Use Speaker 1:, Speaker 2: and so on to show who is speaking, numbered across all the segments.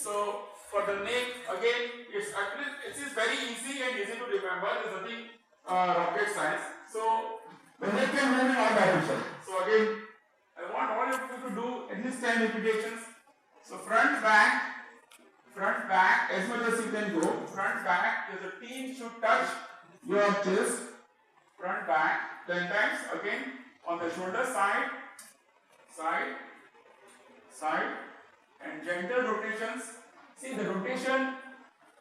Speaker 1: So for the neck, again, it is very easy and easy to remember. There's nothing rocket science. So the neck can move in all directions. So again, I want all of you to do at least 10 repetitions. So front, back, as much as you can go. Front, back. The team should touch your chest. Front, back. 10 times. Again, on the shoulder side, and gentle rotations. See, the rotation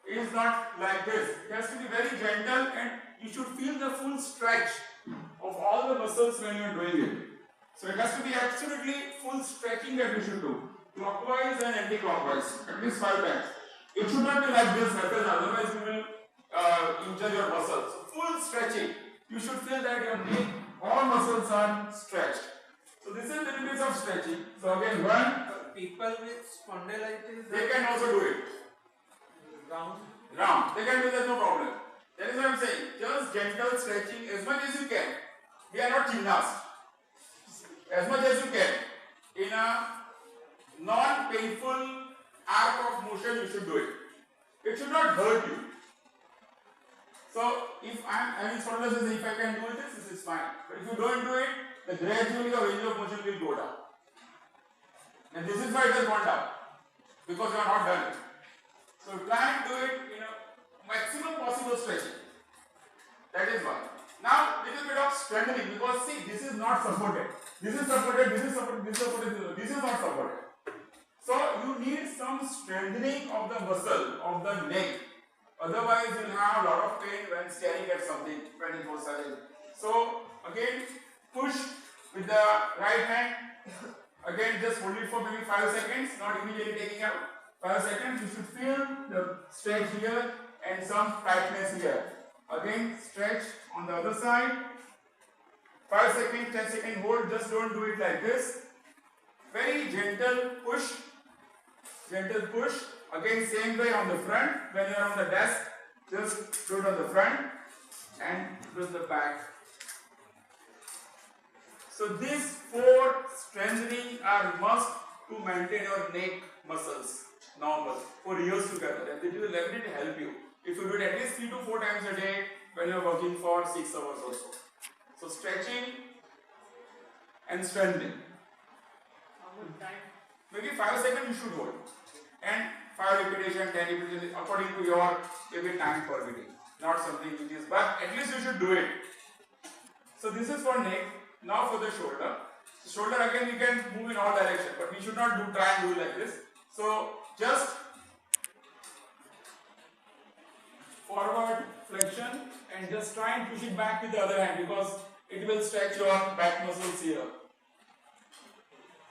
Speaker 1: is not like this. It has to be very gentle, and you should feel the full stretch of all the muscles when you are doing it. So it has to be absolutely full stretching that you should do. Clockwise and anti-clockwise, at least 5 times. It should not be like this because otherwise you will injure your muscles. So full stretching. You should feel that your neck, all muscles are stretched. So this is a little bit of stretching. So again, one.
Speaker 2: People with spondylitis,
Speaker 1: they can also do it. Round. They can do that, no problem. That is what I am saying. Just gentle stretching as much as you can. We are not gymnasts. As much as you can. In a non-painful arc of motion, you should do it. It should not hurt you. So, if I am having spondylosis, if I can do this is fine. But if you don't do it, then gradually your range of motion will go down. And this is why it has gone down. Because you are not done it. So, try and do it in a maximum possible stretching. That is why. Now, little bit of strengthening, because see, this is not supported. This is supported, this is supported, this is supported, this is not supported. So, you need some strengthening of the muscle of the neck. Otherwise, you will have a lot of pain when staring at something 24/7. So, again, push with the right hand. Again, just hold it for maybe 5 seconds, not immediately taking out. 5 seconds, you should feel the stretch here and some tightness here. Again, stretch on the other side. 5 seconds, 10 seconds hold, just don't do it like this. Very gentle push. Gentle push. Again, same way on the front. When you are on the desk, just do it on the front and do the back. So these 4 strengthening are must to maintain your neck muscles normal for years together, and it will definitely help you if you do it at least 3 to 4 times a day when you are working for 6 hours or so. So stretching and strengthening. Maybe 5 seconds you should hold, and 5 repetition, 10 repetition according to your maybe time per video. Not something which is, but at least you should do it. So this is for neck. Now for the shoulder. Shoulder again we can move in all directions, but we should not try and do like this. So just forward flexion and just try and push it back with the other hand, because it will stretch your back muscles here.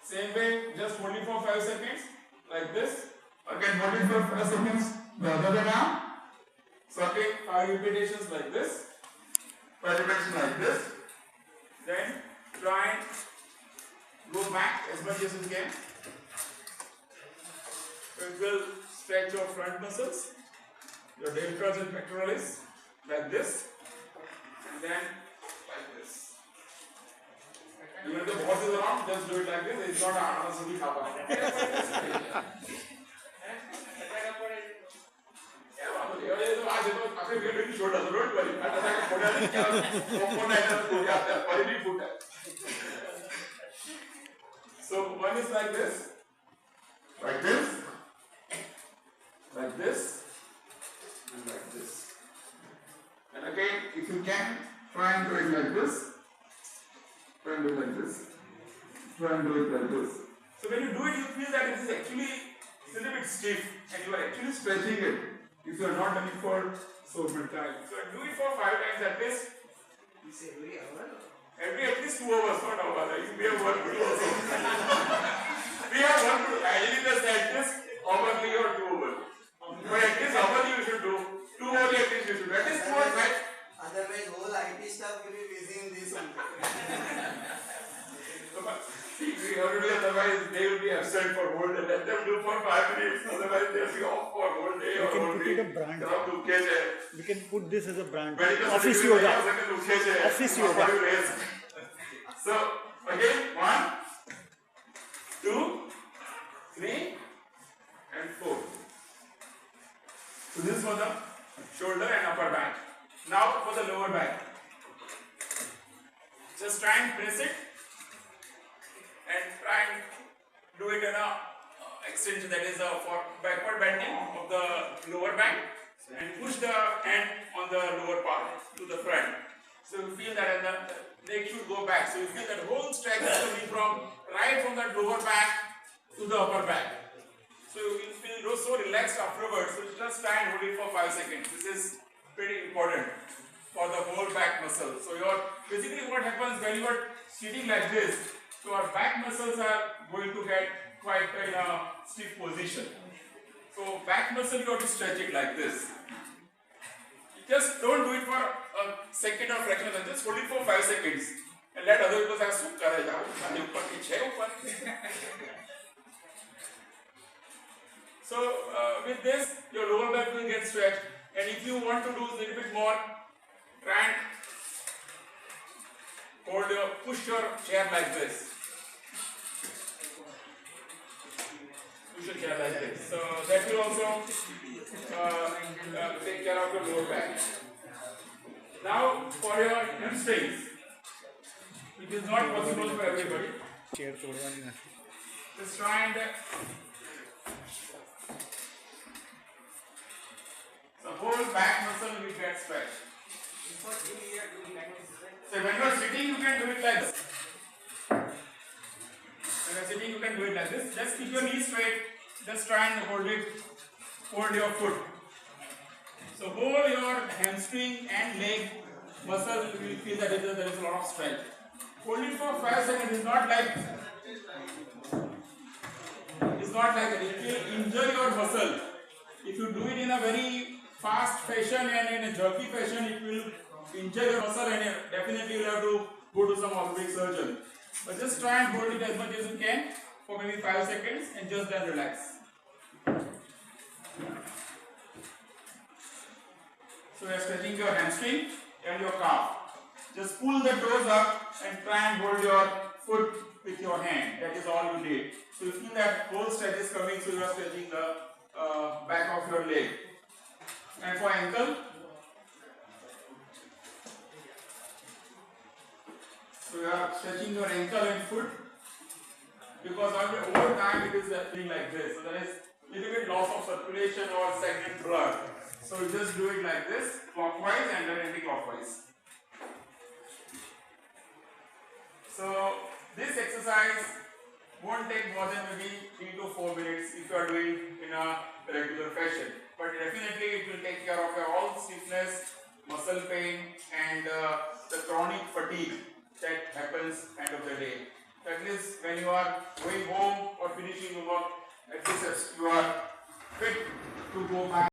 Speaker 1: Same way, just hold it for 5 seconds like this. Again hold it for 5 seconds the other way down. So again 5 repetitions like this. 5 repetitions like this. Then try and go back as much as you can. It will stretch your front muscles, your deltoids and pectoralis like this, and then like this. Even if the boss is around, just do it like this. It's not a Anasumi Khapa. So one is like this, like this, like this, and like this. And again, if you can, try and do it like this. Try and do it like this. Try and do it like this. So when you do it, you feel that it is actually a little bit stiff, and you are actually stretching it. If you are not done it for so much time. So do it for 5 times at least.
Speaker 2: You say every hour?
Speaker 1: Every at least 2 hours, not hour. We have work to do also. We have work to do. Ideally just at least hourly or 2 hours. But at least hourly you should do. 2 hourly at least you should do. At least 2 hours, right?
Speaker 2: Otherwise whole IT staff will be busy in this one.
Speaker 1: See, we have to do, otherwise they will be absent for whole day. Let them do for 5 minutes, otherwise they will be off for whole day or whole week.
Speaker 3: We can put this as a brand.
Speaker 1: Office yoga. Office yoga. So, again, 1, 2, 3, and 4. So this is for the shoulder and upper back. Now for the lower back. Just try and press it and try and do it in a extension, that is for backward bending of the lower back, and push the hand on the lower part to the front. So you feel that and the leg should go back. So you feel that whole stretch is coming from that lower back to the upper back. So you feel so relaxed afterwards. So just try and hold it for 5 seconds. This is pretty important for the whole back muscle. So basically what happens when you are sitting like this, so our back muscles are going to get quite in a stiff position. So back muscle you have to stretch it like this. You just don't do it for a second or fraction of a second. Just hold it for 5 seconds and let other people say, "Suk kare jao, ane upar ke chhe upar." So with this, your lower back will get stretched, and if you want to do a little bit more, try and push your chair like this. Push your chair like this. So that will also take care of your lower back. Now for your hamstrings, it is not possible for everybody.
Speaker 3: Chair तोड़वानी है.
Speaker 1: Just try and the whole back muscle will get stretched. So when you are sitting, you can do it like this. When you are sitting, you can do it like this. Just keep your knees straight. Just try and hold your foot. So hold your hamstring and leg muscle. You will feel that there is a lot of strength. Hold it for 5 seconds. It's not like that. It will injure your muscle. If you do it in a very fast fashion and in a jerky fashion, it will injure your muscle, and definitely you will have to go to some orthopedic surgeon. But just try and hold it as much as you can for maybe 5 seconds and just then relax. So you are stretching your hamstring and your calf. Just pull the toes up and try and hold your foot with your hand. That is all you need. So you feel that whole stretch is coming, so you are stretching the back of your leg. And for ankle, so you are stretching your ankle and foot, because over time it is thing like this. So there is little bit loss of circulation or stagnant blood. So you just do it like this, clockwise and then anti-clockwise. So this exercise won't take more than maybe 3 to 4 minutes if you are doing in a regular fashion. But definitely it will take care of your all stiffness, muscle pain, and the chronic fatigue that happens end of the day. That is, when you are going home or finishing your work, at least you are fit to go back.